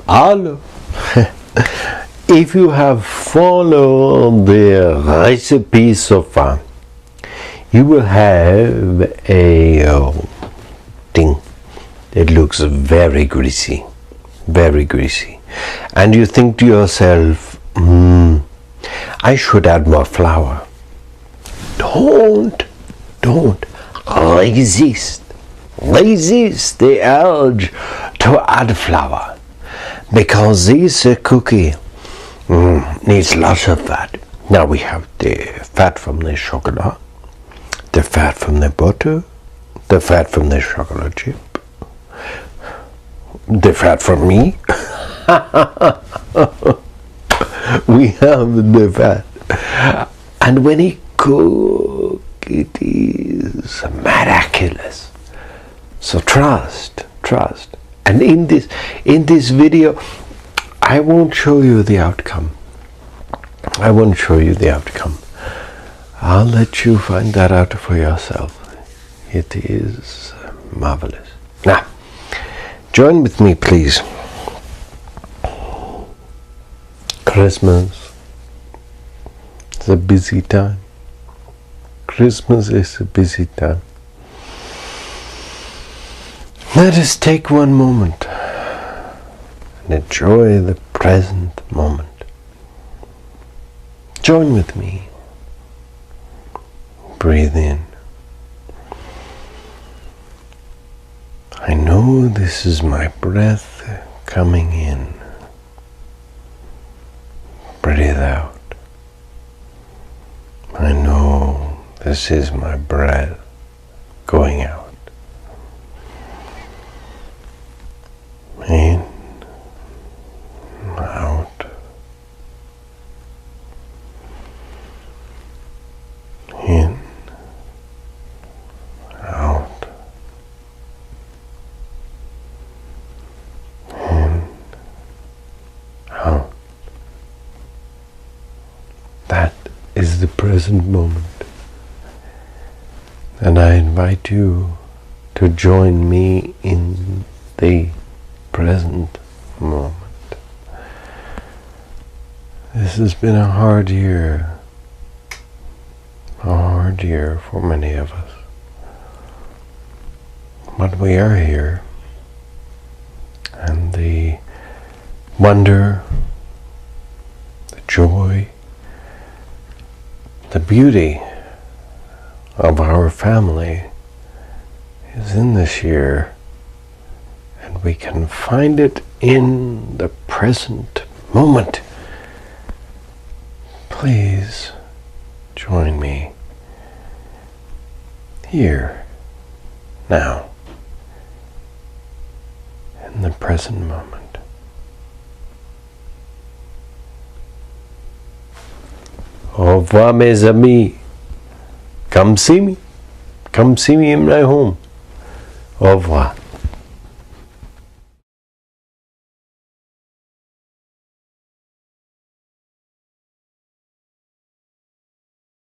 Hello. If you have followed the recipe so far, you will have a thing that looks very greasy, and you think to yourself, I should add more flour. Don't resist the urge to add flour, because this cookie needs lots of fat. Now we have the fat from the chocolate, the fat from the butter, the fat from the chocolate chip, the fat from me. We have the fat, and when it cooks, it is miraculous. So trust. And in this video, I won't show you the outcome. I'll let you find that out for yourself. It is marvelous. Now, join with me, please. Christmas is a busy time. Let us take one moment and enjoy the present moment. Join with me. Breathe in. I know this is my breath coming in. Breathe out. I know this is my breath going out. In, out, in, out, in, out. That is the present moment, and I invite you to join me in the present moment. This has been a hard year for many of us, but we are here, and the wonder, the joy, the beauty of our family is in this year. And we can find it in the present moment. Please join me here, now, in the present moment. Au revoir, mes amis. Come see me in my home. Au revoir.